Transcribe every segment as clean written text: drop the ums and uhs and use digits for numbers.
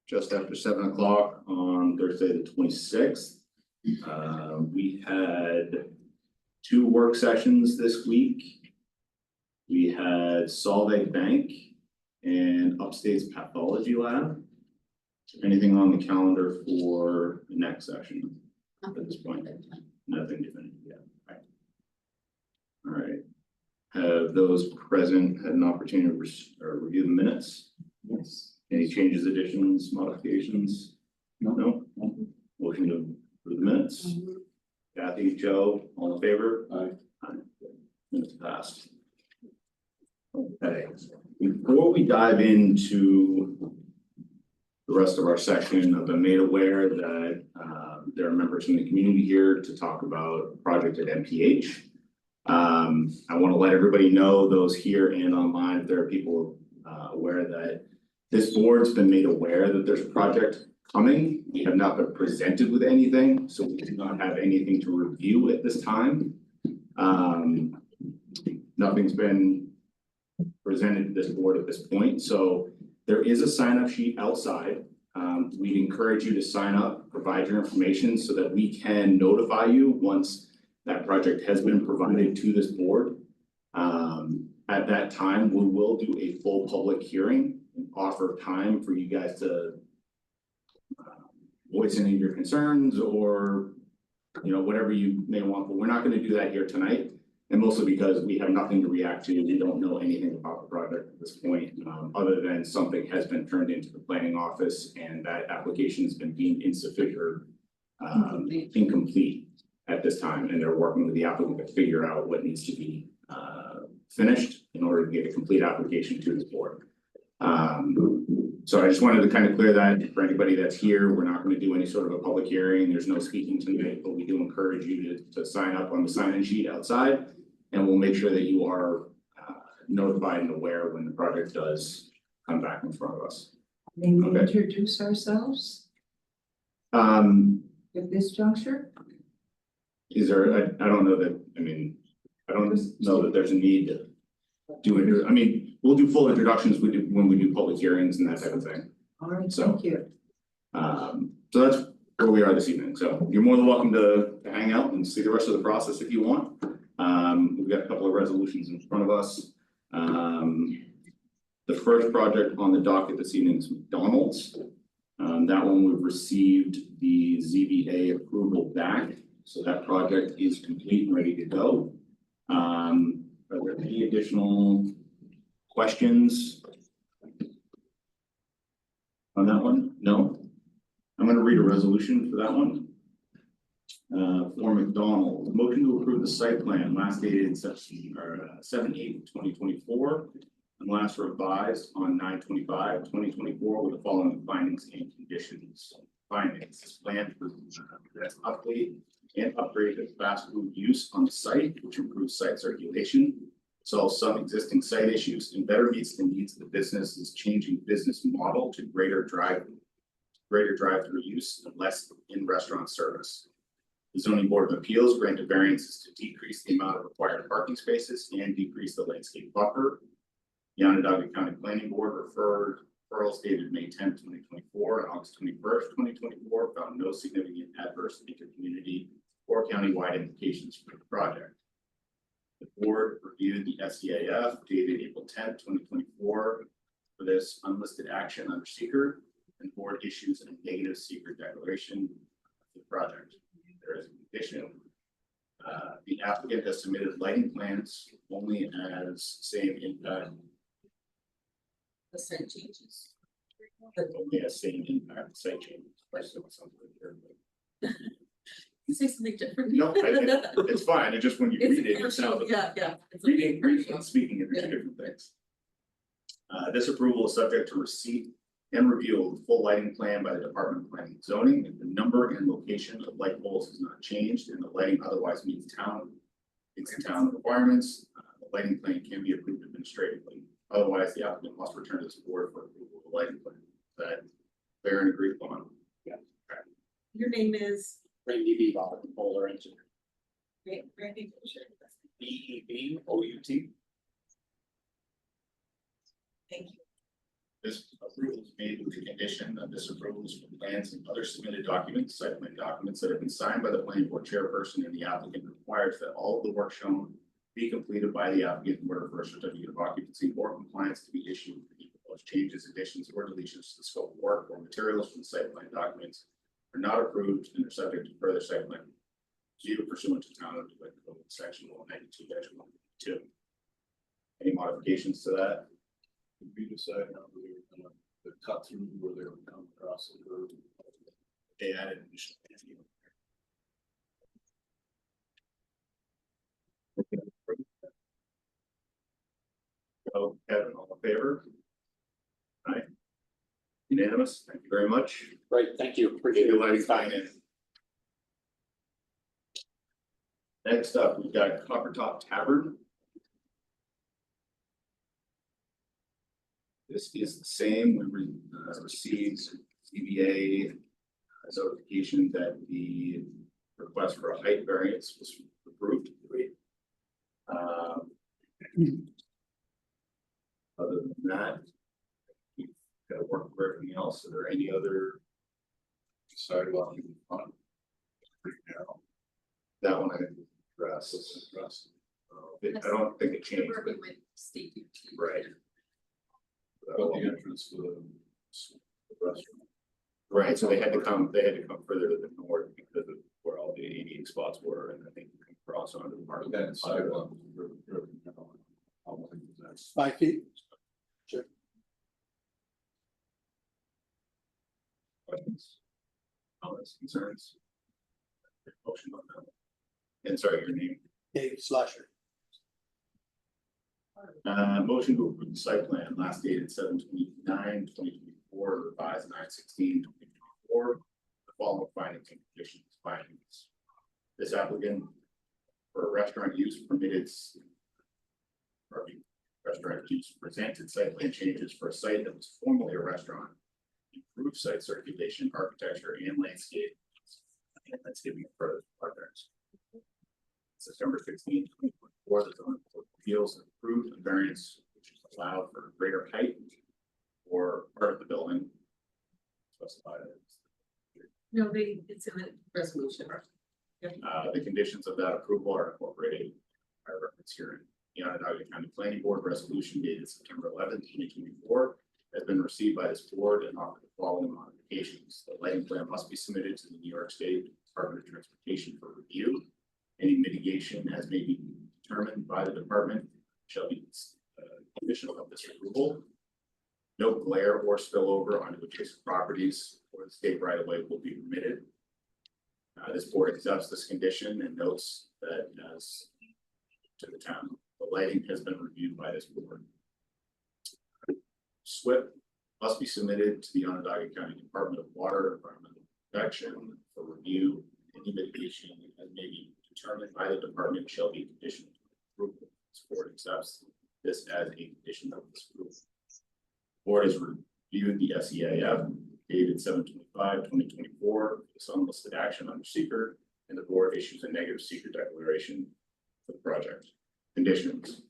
just after 7 o'clock on Thursday, the 26th. We had 2 work sessions this week. We had Solvay Bank and Upstate's Pathology Lab. Anything on the calendar for the next session at this point? Nothing definitive yet. Right. All right. Have those present had an opportunity to review the minutes? Yes. Any changes, additions, modifications? No. Motion to approve the minutes. Kathy, Joe, all in favor? Aye. Minutes passed. Okay, before we dive into the rest of our session, I've been made aware that there are members from the community here to talk about a project at MPH. I want to let everybody know, those here and online, if there are people aware that this board's been made aware that there's a project coming. We have not been presented with anything, so we do not have anything to review at this time. Nothing's been presented to this board at this point, so there is a sign-up sheet outside. We'd encourage you to sign up, provide your information so that we can notify you once that project has been provided to this board. At that time, we will do a full public hearing and offer time for you guys to voice any of your concerns or, you know, whatever you may want, but we're not going to do that here tonight. And mostly because we have nothing to react to. We don't know anything about the project at this point, other than something has been turned into the planning office and that application has been deemed insufficient or incomplete at this time. And they're working with the applicant to figure out what needs to be finished in order to get a complete application to this board. So I just wanted to kind of clear that for anybody that's here. We're not going to do any sort of a public hearing. There's no speaking tonight, but we do encourage you to sign up on the sign-in sheet outside. And we'll make sure that you are notified and aware when the project does come back in front of us. May we introduce ourselves at this juncture? Is there, I don't know that, I mean, I don't know that there's a need to do it. I mean, we'll do full introductions when we do public hearings and that type of thing. All right, So, thank you. So that's where we are this evening. So you're more than welcome to hang out and see the rest of the process if you want. We've got a couple of resolutions in front of us. The first project on the docket this evening is McDonald's. That one we've received the ZBA approval back, so that project is complete and ready to go. Are there any additional questions on that one? No? I'm going to read a resolution for that one. For McDonald's, motion to approve the site plan last dated 7/8/2024 and last revised on 9/25/2024 with the following findings and conditions. Findings: this plan for update and upgrade of fast food use on the site, which improves site circulation, solves some existing site issues, and better meets the needs of the business's changing business model to greater drive-through use and less in-restaurant service. The zoning board of appeals granted variances to decrease the amount of required parking spaces and decrease the landscape buffer. The Onondaga County Planning Board referrals dated May 10, 2024 and August 21st, 2024 found no significant adverse intercommunity or countywide implications for the project. The board reviewed the SDAF dated April 10th, 2024 for this unlisted action under seeker, and board issues a negative seeker declaration of the project. There is a condition. The applicant has submitted lighting plans only as same impact. The site changes. Only as same impact site changes. You say something different. No, it's fine. It just when you read it, it sounds. Yeah. Reading and speaking are two different things. This approval is subject to receipt and review of the full lighting plan by the Department of Planning and Zoning. If the number and location of light poles has not changed and the lighting otherwise meets town requirements, the lighting plan can be approved administratively. Otherwise, the applicant must return to this board for approval of the lighting plan. That fair and agreed upon. Yeah. Okay. Your name is Randy Bebout, Bowler Engineer. Randy. BEBOUT. Thank you. This approval is made with the condition that this approval is for plans and other submitted documents, site plan documents that have been signed by the planning board chairperson, and the applicant requires that all of the work shown be completed by the applicant in order for a certificate of occupancy or compliance to be issued. Any proposed changes, additions, or deletions to the scope of work or materials from the site plan documents are not approved and are subject to further site plan review pursuant to town of Dewitt Code section 192-1. Any modifications to that? We decided how we were gonna cut through where they were coming across the curve. They added additional. So, Kevin, all in favor? Aye. Unanimous, thank you very much. Great, thank you. Appreciate Appreciate you it. letting sign in. Next up, we've got Copper Top Tavern. This is the same, we received CBA notification that the request for a height variance was approved. Other than that, we've got to work for everything else. Are there any other? Sidewalk in front. Pretty narrow. That one I didn't address. I don't think it changed, Where but we went state. right. But the entrance to the restaurant. Right, so they had to come further to the north because of where all the ADA spots were, and I think you can cross onto the park. That sidewalk. Was very narrow. How long was that? 5 feet. Questions? Comments, concerns? Motion on that. And sorry, your name. Dave Slasher. Motion to approve the site plan, last dated 7/29/2024, revised 9/16/2024. The following findings and conditions, findings. This applicant for a restaurant use permitted. Restaurant use presented site plan changes for a site that was formerly a restaurant. Improved site circulation, architecture, and landscape. And landscaping for partners. September 16, 2024, the zoning board of appeals approved a variance which is allowed for greater height or part of the building. Specified as No, it's in the resolution. the conditions of that approval are incorporated by reference here in the Onondaga County Planning Board resolution dated September 11, 2024. Has been received by this board and offered the following modifications. The lighting plan must be submitted to the New York State Department of Transportation for review. Any mitigation as may be determined by the department shall be conditional of this approval. No glare or spillover onto adjacent properties or the state right of way will be permitted. This board accepts this condition and notes that as to the town, the lighting has been reviewed by this board. SWIP must be submitted to the Onondaga County Department of Water Environmental Protection for review. Any mitigation as may be determined by the department shall be conditional approval. This board accepts this as a condition of this approval. Board has reviewed the SEIF dated 7/25/2024, this unlisted action under seeker, and the board issues a negative seeker declaration for the project. Conditions.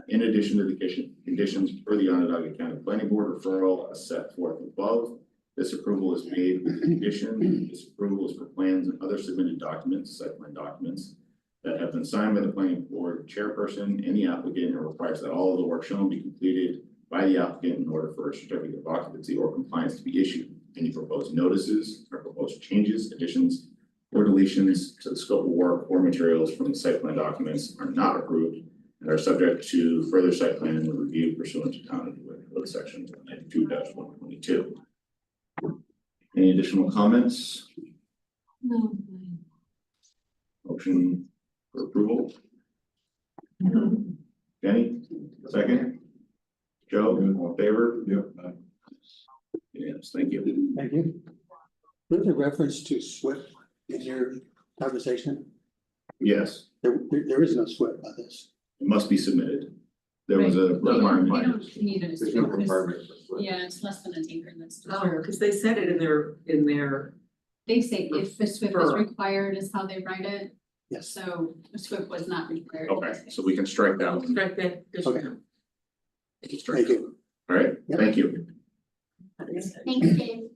In addition to the conditions for the Onondaga County Planning Board referral as set forth above, this approval is made with the condition. This approval is for plans and other submitted documents, site plan documents, that have been signed by the planning board chairperson and the applicant, and requires that all of the work shown be completed by the applicant in order for a certificate of occupancy or compliance to be issued. Any proposed notices or proposed changes, additions, or deletions to the scope of work or materials from the site plan documents are not approved and are subject to further site plan review pursuant to town of Dewitt Code section 92-122. Any additional comments? No. Motion for approval? Jenny, second? Joe, all in favor? Yep. Yes, thank you. Thank you. There's a reference to SWIP in your conversation. Yes, There is no SWIP on this. it must be submitted. There was a We requirement. don't need it. There's no requirement. Yeah, it's less than an acre, that's. Oh, because they said it in their, They say if a SWIP is Refer. required is how they write it, Yes. so a SWIP was not required. Okay, so we can strike that one. right there. Okay. We can strike Thank that you. one. All right, Thank you. Thanks, Dave.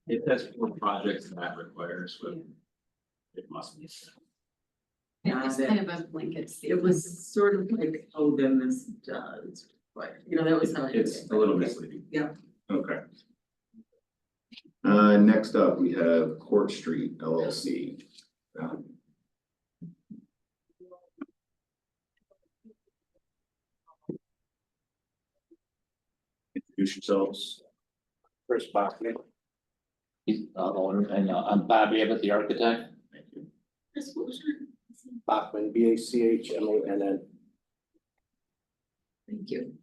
If that's for projects that require SWIP, it must be. Yeah, It's that- kind of a blanket it statement. was sort of like, oh, then this does, but, you know, that was how I. It's a little misleading. Yeah. Okay. Next up, we have Court Street LLC. Introduce yourselves. Chris Bachman. He's the owner, and I'm Bobby Abbott, the architect. Thank you. Chris, what was your? Bachman, Bachmann. Thank you.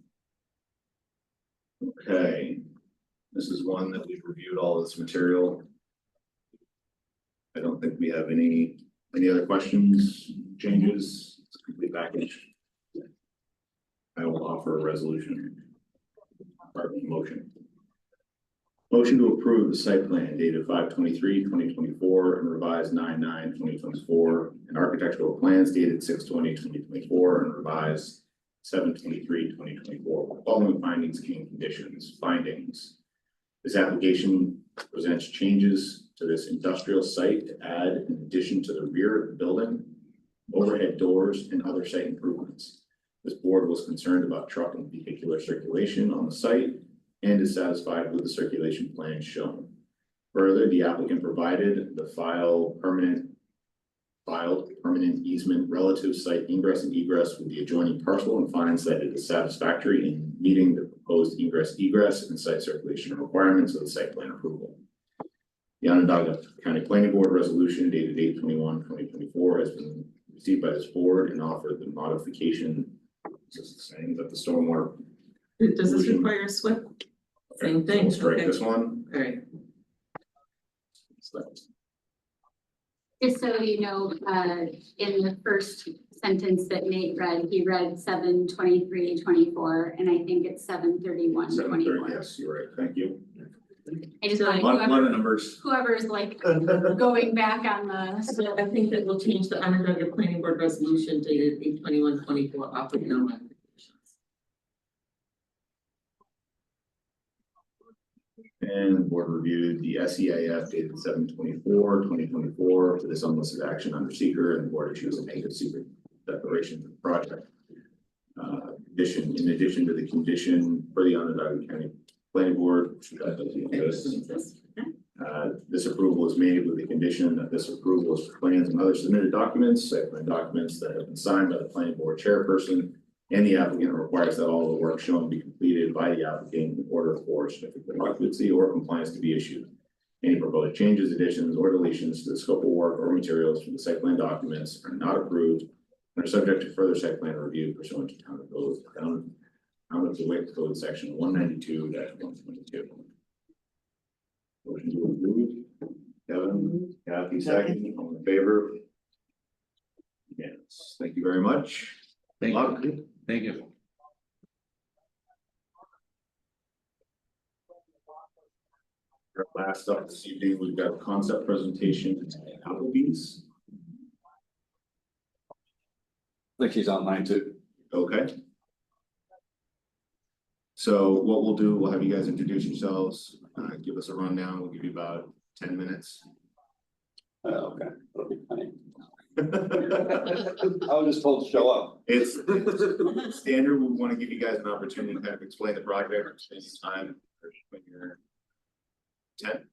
Okay. This is one that we've reviewed all this material. I don't think we have any other questions, changes, it's a complete package. I will offer a resolution. Pardon me, motion. Motion to approve the site plan dated 5/23/2024 and revised 9/9/2024, and architectural plans dated 6/20/2024 and revised 7/23/2024. Following findings and conditions. Findings. This application presents changes to this industrial site to add in addition to the rear of the building, overhead doors and other site improvements. This board was concerned about truck and vehicular circulation on the site and is satisfied with the circulation plan shown. Further, the applicant provided the filed permanent easement relative site ingress and egress with the adjoining parcel and finds that it is satisfactory in meeting the proposed egress and site circulation requirements of the site plan approval. The Onondaga County Planning Board resolution dated 8/21/2024 has been received by this board and offered the modification. Just saying that the stormwater. Does this require a SWIP? Same thing, We'll strike okay. this one. Alright, Just so you know, in the first sentence that Nate read, he read 7/23/24, and I think it's 7/31/24. 7:30, yes, you're right, thank you. I just So- want Lot of numbers. whoever's like going back on the, so I think that we'll change the Onondaga Planning Board resolution dated 8/21/24 off with no modifications. And the board reviewed the SEIF dated 7/24/2024 for this unlisted action under seeker, and the board issues a negative secret declaration for the project. In addition to the condition for the Onondaga County Planning Board, this approval is made with the condition that this approval is for plans and other submitted documents, site plan documents that have been signed by the planning board chairperson and the applicant, requires that all the work shown be completed by the applicant in order for certificate of occupancy or compliance to be issued. Any proposed changes, additions, or deletions to the scope of work or materials from the site plan documents are not approved and are subject to further site plan review pursuant to town of the WIC code section 192-122. Motion to approve. Kevin, Kathy, second, all in favor? Yes, thank you very much. Thank Luck. you. Thank you. Last up this evening, we've got a concept presentation at Applebee's. I think she's online too. Okay. So what we'll do, we'll have you guys introduce yourselves, give us a rundown, we'll give you about 10 minutes. Okay, that'll be funny. It's I was just told to show up. standard, we want to give you guys an opportunity to kind of explain the project, spend some time when you're 10.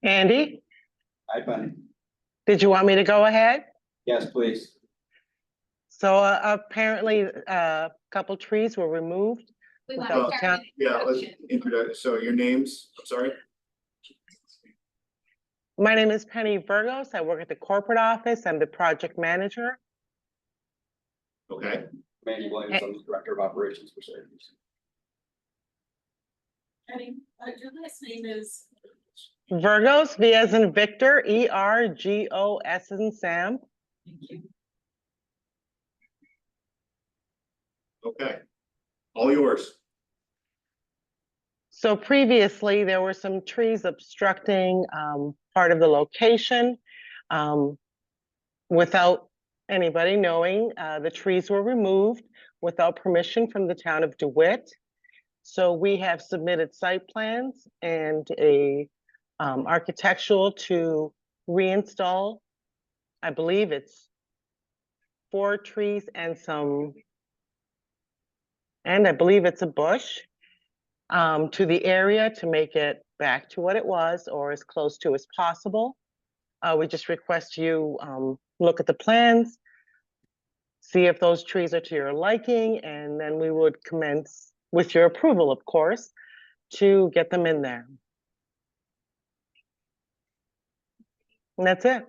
Andy, Hi, Bunny. did you want me to go ahead? Yes, please. So apparently a couple trees were removed. we want Well, to start with Yeah, let's introduction. introduce, so your names, I'm sorry? My name is Penny Burgos. I work at the corporate office. I'm the project manager. Okay, Mandy Williams, I'm the Director of Operations for Syracuse. Your last name is? Virgos, V as in Victor, ERGOS as in Sam. Thank you. okay. All yours. So previously, there were some trees obstructing part of the location without anybody knowing, the trees were removed without permission from the town of DeWitt. So we have submitted site plans and a architectural to reinstall, I believe it's 4 trees and I believe it's a bush to the area to make it back to what it was or as close to as possible. We just request you look at the plans, see if those trees are to your liking, and then we would commence, with your approval, of course, to get them in there. And that's it.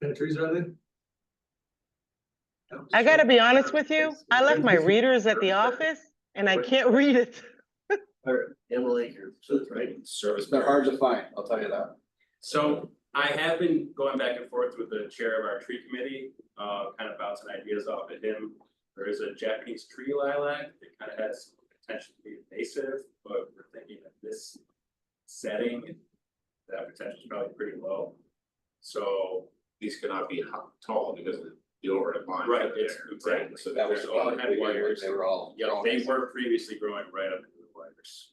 And trees are they? I gotta be honest with you, I left my readers at the office and I can't read it. Emily, you're, so it's right. Service. They're hard to find, I'll tell you that. So I have been going back and forth with the chair of our tree committee, kind of bouncing ideas off of him. There is a Japanese tree lilac that kind of has potential to be invasive, but we're thinking of this setting, that potential is probably pretty low. So, These cannot be tall because of the overhead line. right, it's exactly, So That was there's all the heavy wires. they were all. Yeah, they were previously growing right up into the wires,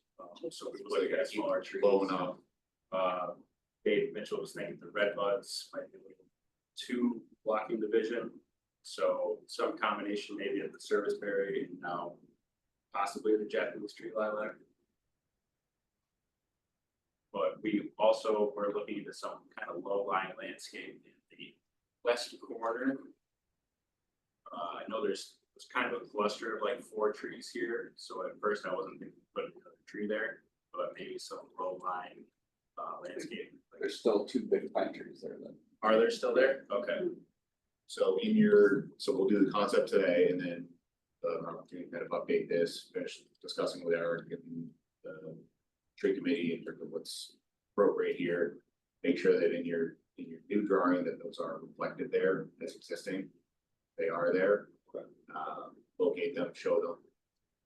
so we So look you at gotta keep smaller trees. low enough. Dave Mitchell was thinking the red buds might be a little too blocking the vision. So some combination maybe of the service berry and now possibly the Japanese tree lilac. But we also were looking into some kind of low lying landscape in the west corner. I know there's kind of a cluster of like 4 trees here, so at first I wasn't thinking of putting another tree there, but maybe some low lying landscape. There's still 2 big pine trees there then. Are there still there? Okay. So so we'll do the concept today and then opportunity to kind of update this, finish discussing with Eric and the tree committee in terms of what's appropriate here. Make sure that in your new drawing that those are reflected there as existing. They are there. Locate them, show them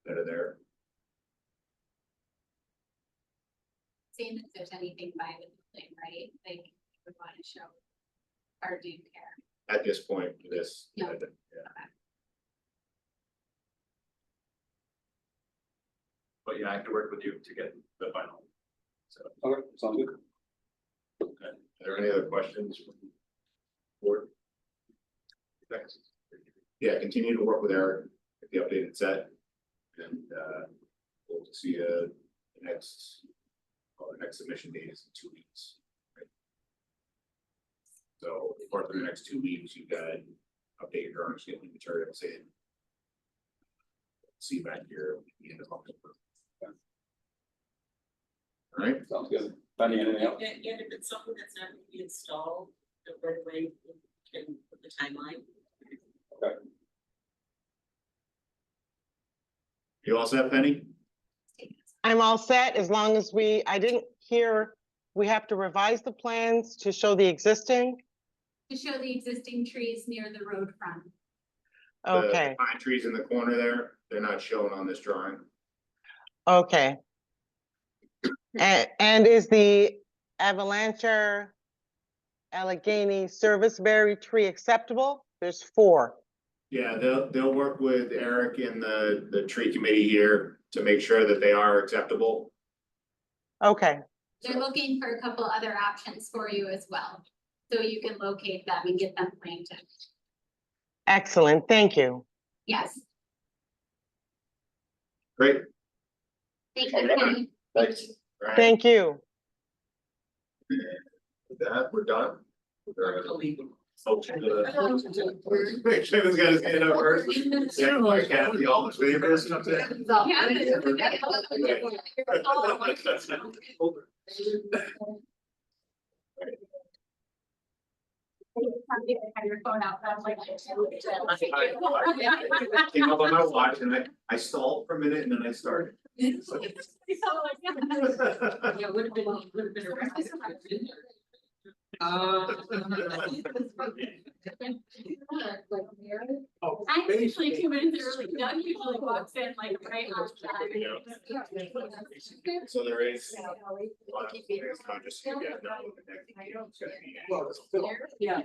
that are there. Seeing if there's anything by the building, right? Like, you would want to show or do care. At this point, for this. Yeah. But yeah, I can work with you to get the final. So, Okay, sounds good. Are there any other questions from the board? Thanks. Yeah, continue to work with Eric, get the updated set. And we'll see the next submission date is in 2 weeks. Right? So for the next 2 weeks, you got update your drawings, get the materials in. See you back here at the end of October. All right. Sounds good. Fanny, anything else? And if it's something that's not gonna be installed, the right way, we can put the timeline. You all set, Penny? I'm all set as long as I didn't hear, we have to revise the plans to show the existing. To show the existing trees near the road front. The Okay, Pine trees in the corner there, they're not shown on this drawing. okay. And is the Avalanche Allegheny serviceberry tree acceptable? There's 4. Yeah, they'll work with Eric and the tree committee here to make sure that they are acceptable. Okay, They're looking for a couple other options for you as well. So you can locate them and get them planted. excellent, thank you. Yes. Great. Thank you, Kenny. Thanks. All right, Thank you. with that, we're done. Illegal. Kevin's got his hand up first. Yeah, like Kathy, all in favor? Have your phone out, that's like. Came up on my watch and I stalled for a minute and then I started. Yeah, would have been arrested. I'm usually 2 minutes early, Doug usually walks in like right on time. So there is. a lot of things, not just so you guys know, the next meeting is gonna be- Well, it's Phil. Yeah.